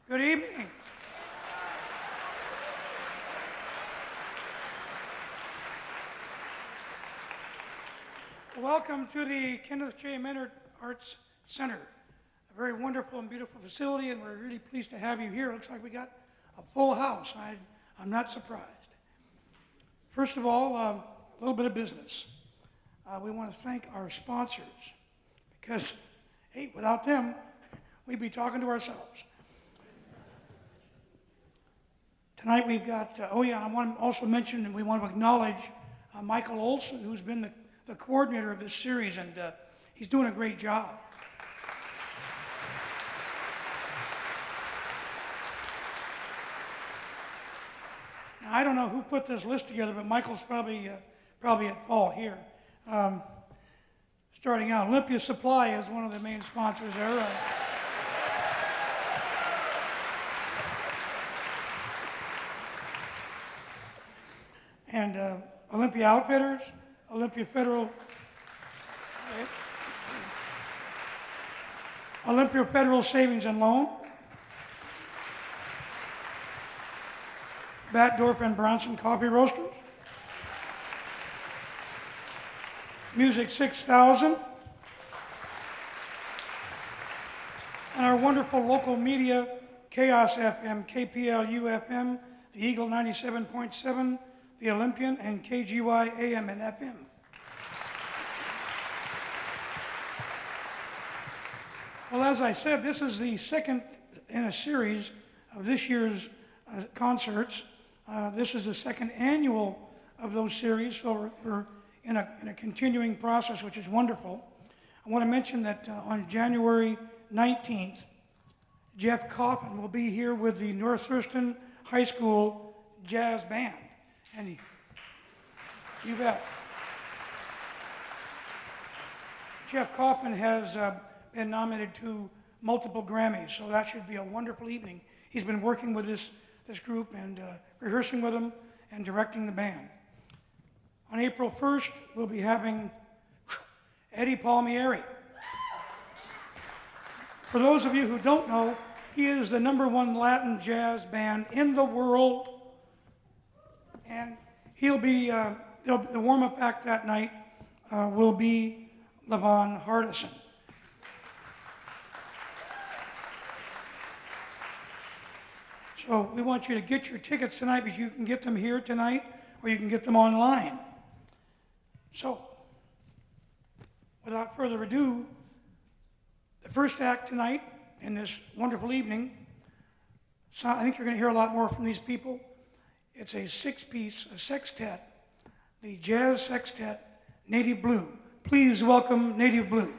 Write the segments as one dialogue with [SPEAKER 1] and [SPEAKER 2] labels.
[SPEAKER 1] Good evening. Welcome to the Kenneth J. Minnaert Arts Center, a very wonderful and beautiful facility, and we're really pleased to have you here. It looks like we got a full house. I'm not surprised. First of all, a little bit of business. We want to thank our sponsors because, hey, without them, we'd be talking to ourselves. Tonight we've got, I want to also mention and we want to acknowledge Michael Olson, who's been the coordinator of this series, and he's doing a great job. Now, I don't know who put this list together, but Michael's probably at fault here. Starting out, Olympia Supply is one of the main sponsors there. And Olympia Outfitters, Olympia Federal Savings and Loan, Batdorf and Bronson Coffee Roasters, Music 6000, and our wonderful local media, Chaos FM, KPLU FM, the Eagle 97.7, the Olympian, and KGY AM and FM. Well, as I said, this is the second in a series of this year's concerts. This is the second annual of those series, so we're in a continuing process, which is wonderful. I want to mention that on January 19th, Jeff Coffin will be here with the North Thurston High School Jazz Band. And you bet. Jeff Coffin has been nominated to multiple Grammys, so that should be a wonderful evening. He's been working with this group and rehearsing with them and directing the band. On April 1st, we'll be having Eddie Palmieri. For those of you who don't know, he is the #1 Latin jazz band in the world. And he'll be, the warm-up act that night will be Levon Hardison. So we want you to get your tickets tonight, because you can get them here tonight, or you can get them online. So, without further ado, the first act tonight in this wonderful evening, so I think you're going to hear a lot more from these people. It's a six-piece, a sextet, the Jazz Sextet, Native Blue. Please welcome Native Blue.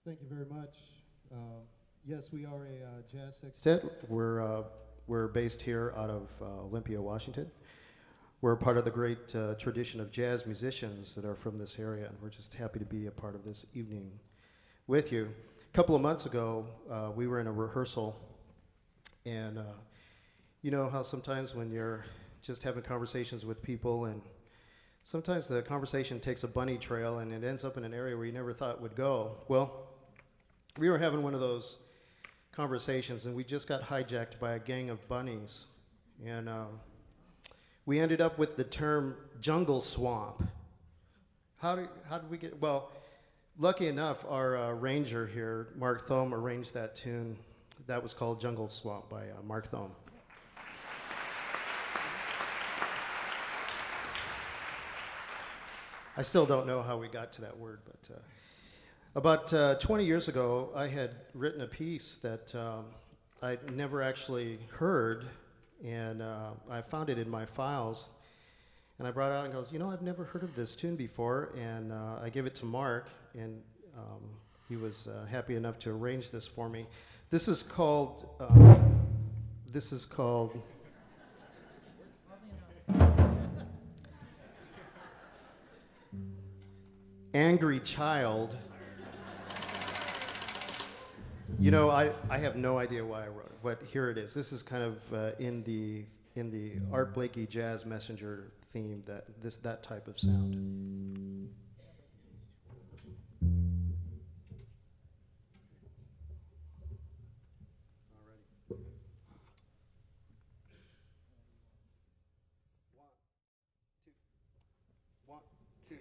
[SPEAKER 2] Thank you very much. Yes, we are a jazz sextet. We're based here out of Olympia, Washington. We're part of the great tradition of jazz musicians that are from this area, and we're just happy to be a part of this evening with you. A couple of months ago, we were in a rehearsal, and you know how sometimes when you're just having conversations with people, and sometimes the conversation takes a bunny trail and it ends up in an area where you never thought it would go. Well, we were having one of those conversations, and we just got hijacked by a gang of bunnies, and we ended up with the term jungle swamp. How did we get, well, lucky enough, our arranger here, Mark Thome, arranged that tune. That was called Jungle Swamp by Mark Thome. I still don't know how we got to that word, but about 20 years ago, I had written a piece that I'd never actually heard, and I found it in my files, and I brought it out and goes, you know, I've never heard of this tune before, and I gave it to Mark, and he was happy enough to arrange this for me. This is called Angry Child. You know, I have no idea why I wrote it, but here it is. This is kind of in the Art Blakey Jazz Messenger theme, that type of sound. One, two.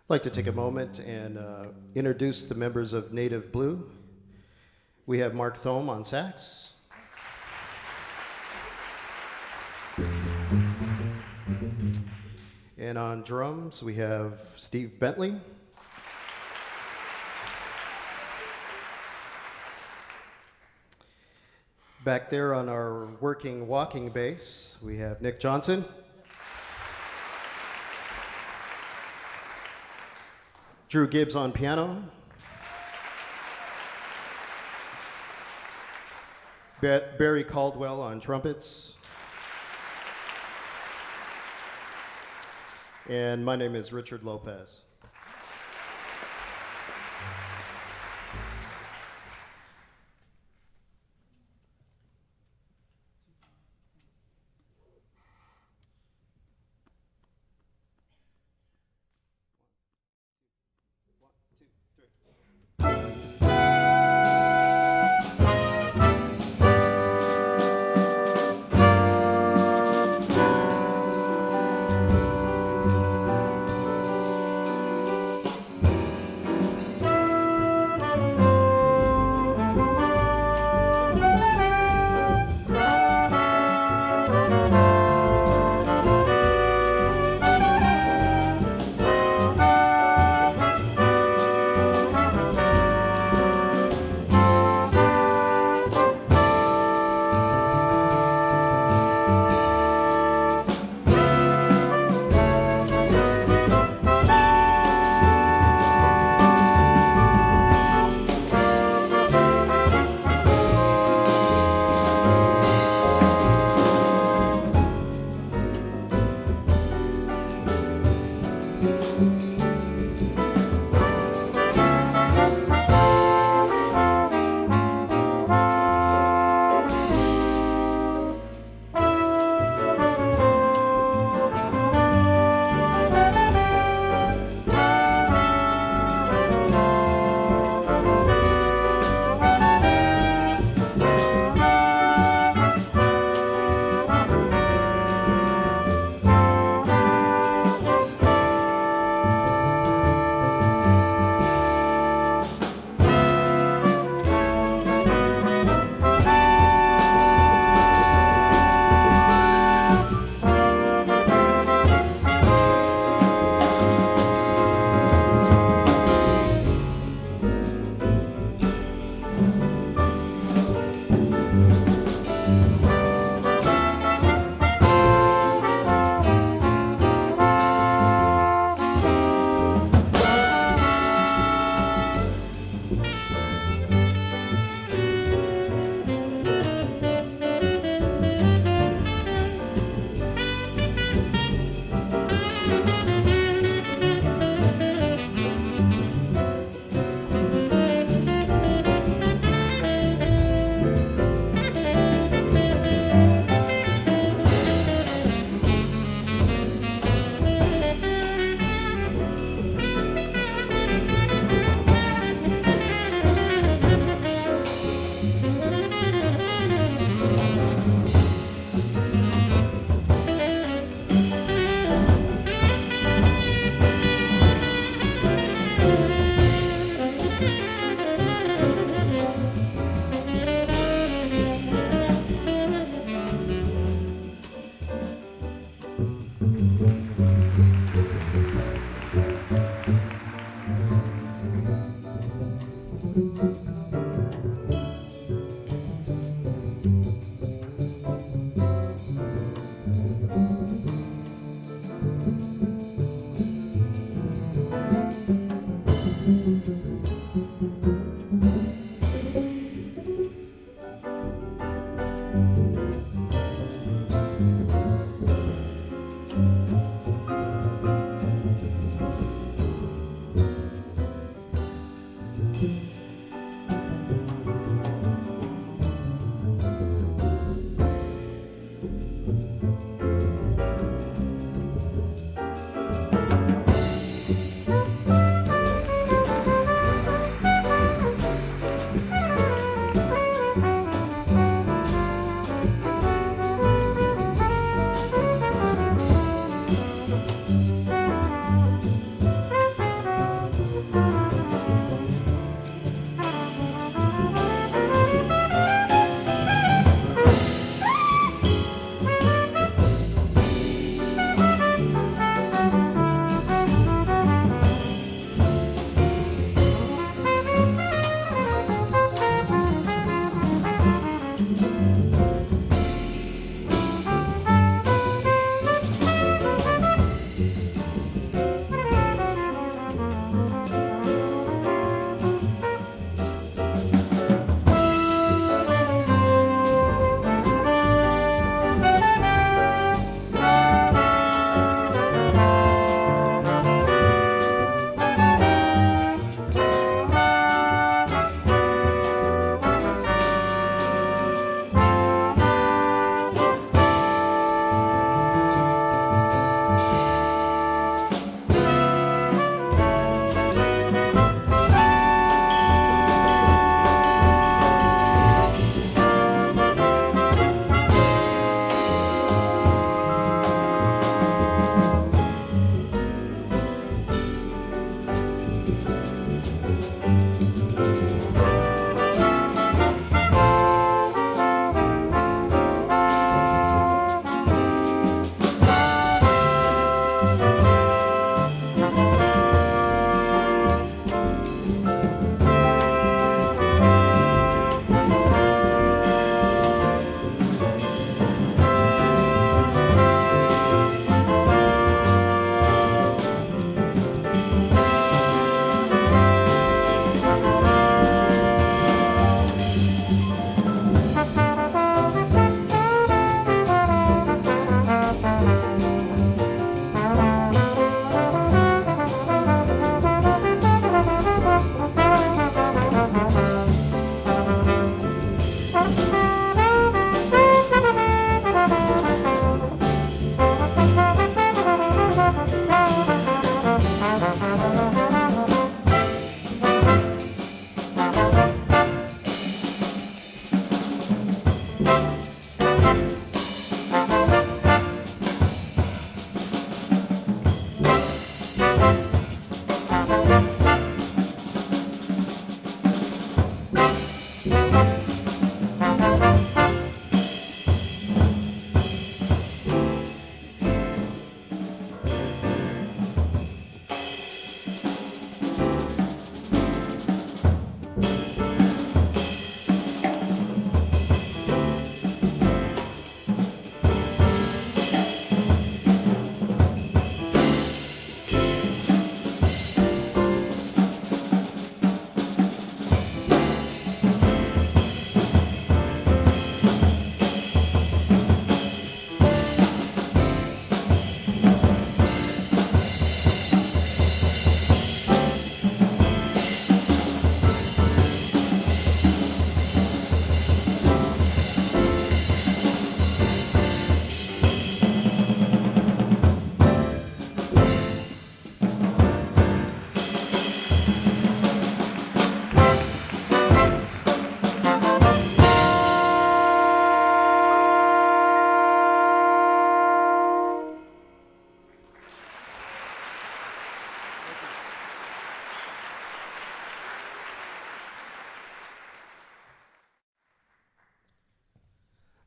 [SPEAKER 2] I'd like to take a moment and introduce the members of Native Blue. We have Mark Thome on sax. And on drums, we have Steve Bentley. Back there on our walking bass, we have Nick Johnson. Drew Gibbs on piano. Barry Caldwell on trumpets. And my name is Richard Lopez.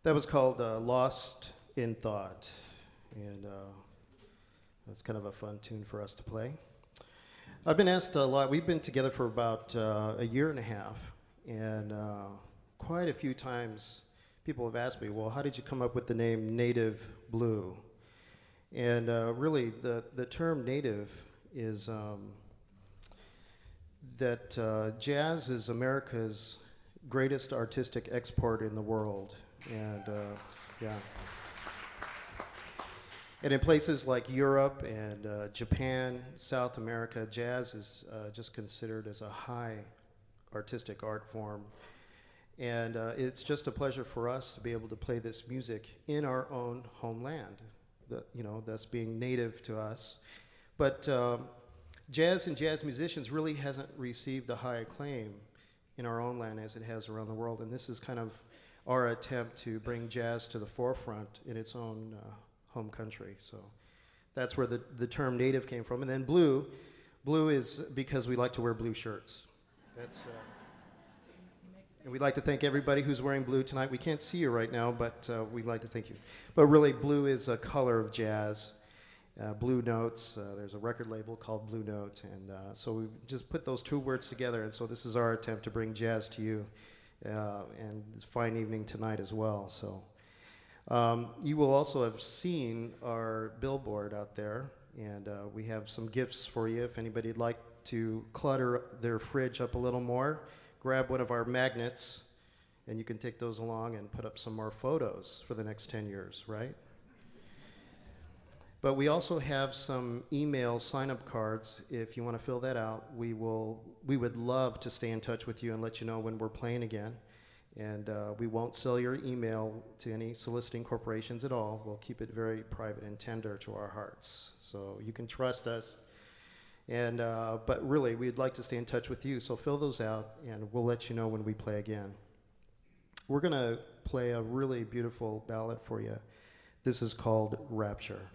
[SPEAKER 2] That was called Lost in Thought, and that's kind of a fun tune for us to play. I've been asked a lot. We've been together for about a year and a half, and quite a few times people have asked me, well, how did you come up with the name Native Blue? And really, the term native is that jazz is America's greatest artistic export in the world. And yeah. And in places like Europe and Japan, South America, jazz is just considered as a high artistic art form. And it's just a pleasure for us to be able to play this music in our own homeland, thus being native to us. But jazz and jazz musicians really hasn't received a high acclaim in our own land as it has around the world. And this is kind of our attempt to bring jazz to the forefront in its own home country. So that's where the term native came from. And then blue is because we like to wear blue shirts. That's and we'd like to thank everybody who's wearing blue tonight. We can't see you right now, but we'd like to thank you. But really, blue is a color of jazz. Blue Notes, there's a record label called Blue Note, and so we just put those two words together, and so this is our attempt to bring jazz to you, and this fine evening tonight as well. So you will also have seen our billboard out there, and we have some gifts for you. If anybody'd like to clutter their fridge up a little more, grab one of our magnets, and you can take those along and put up some more photos for the next 10 years, right? But we also have some email sign-up cards. If you want to fill that out, we would love to stay in touch with you and let you know when we're playing again. And we won't sell your email to any soliciting corporations at all. We'll keep it very private and tender to our hearts. So you can trust us. And but really, we'd like to stay in touch with you. So fill those out, and we'll let you know when we play again. We're going to play a really beautiful ballad for you. This is called Rapture.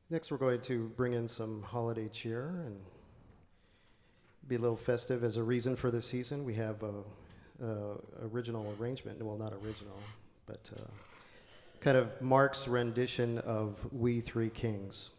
[SPEAKER 2] Next, we're going to bring in some holiday cheer and be a little festive as a reason for the season. We have a original arrangement, well, not original, but kind of Mark's rendition of We Three Kings.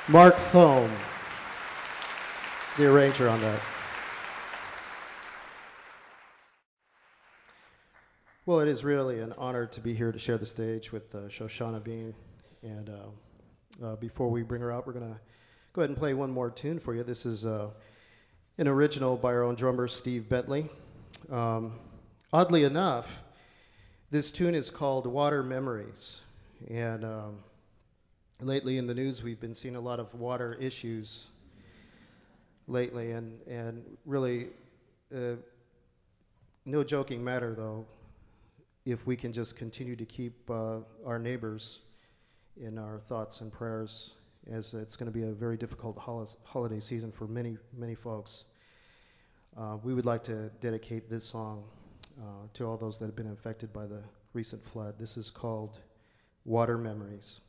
[SPEAKER 2] Mark Thome, the arranger on that. Well, it is really an honor to be here to share the stage with Shoshana Bean. And before we bring her out, we're going to go ahead and play one more tune for you. This is an original by our own drummer, Steve Bentley. Oddly enough, this tune is called Water Memories. And lately in the news, we've been seeing a lot of water issues lately. And really, no joking matter, though, if we can just continue to keep our neighbors in our thoughts and prayers, as it's going to be a very difficult holiday season for many, many folks. We would like to dedicate this song to all those that have been affected by the recent flood. This is called Water Memories.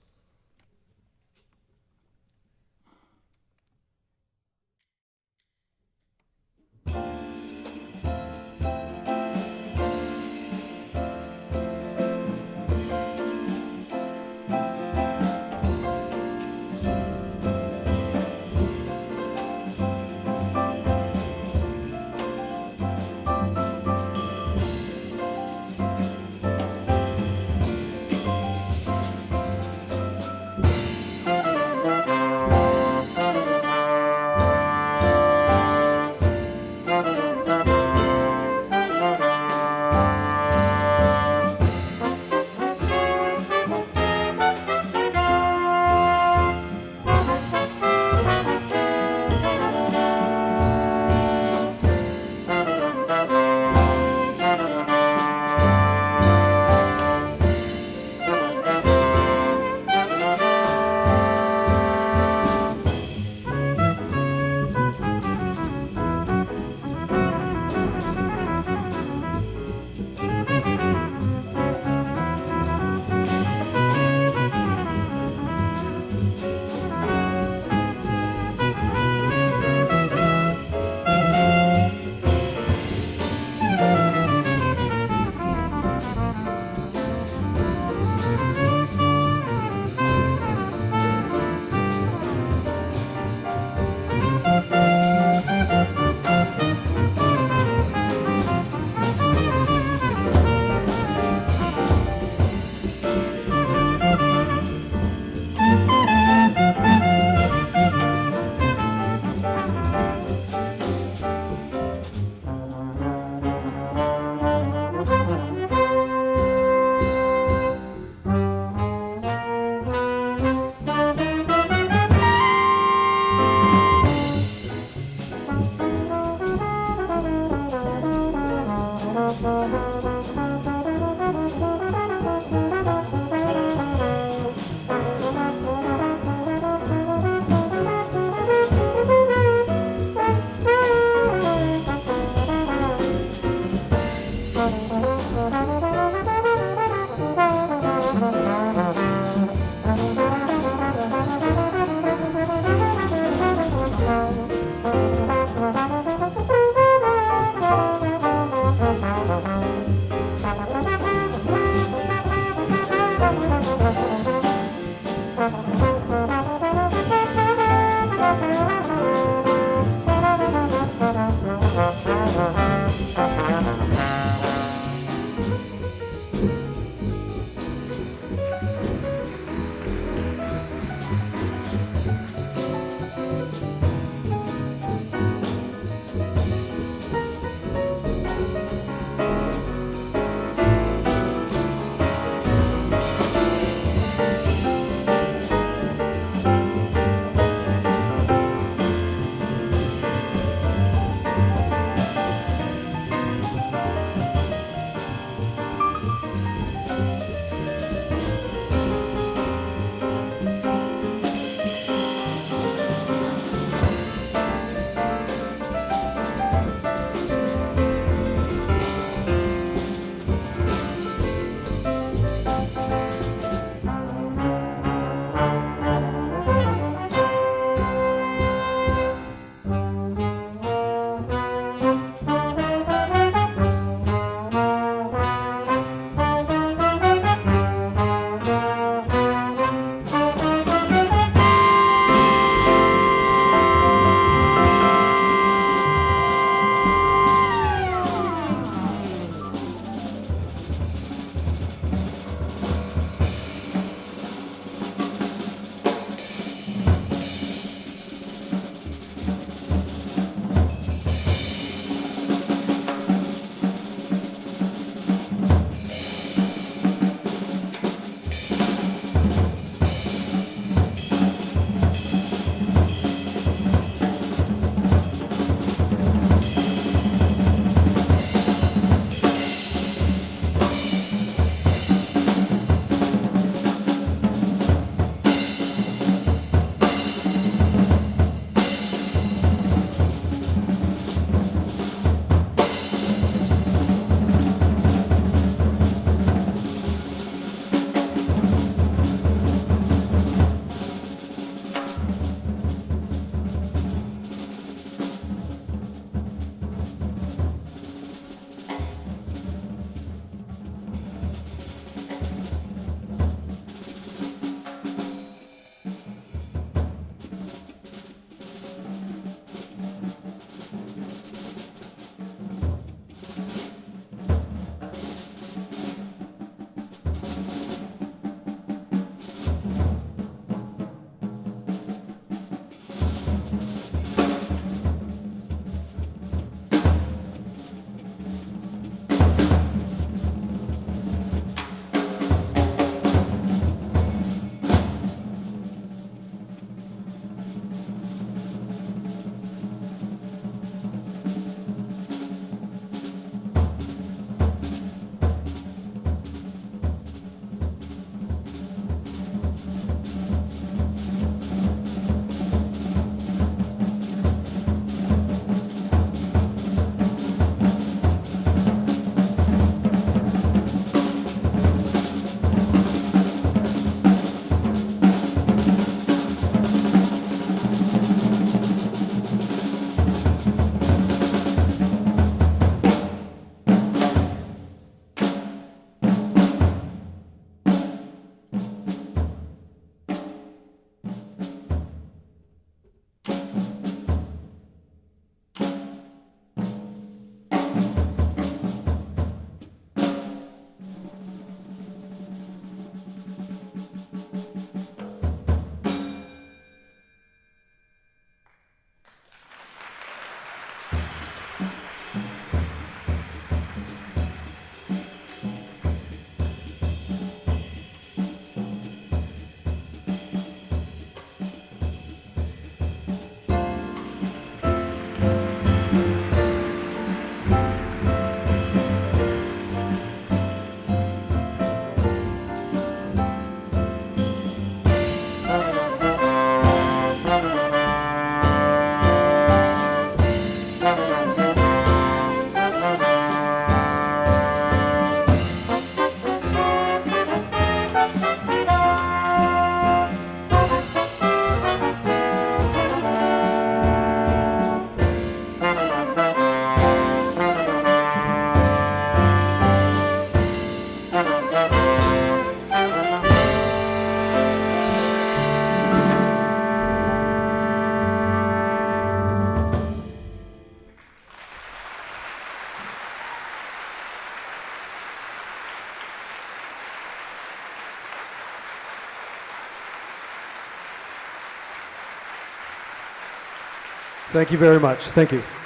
[SPEAKER 2] Thank you very much. Thank you.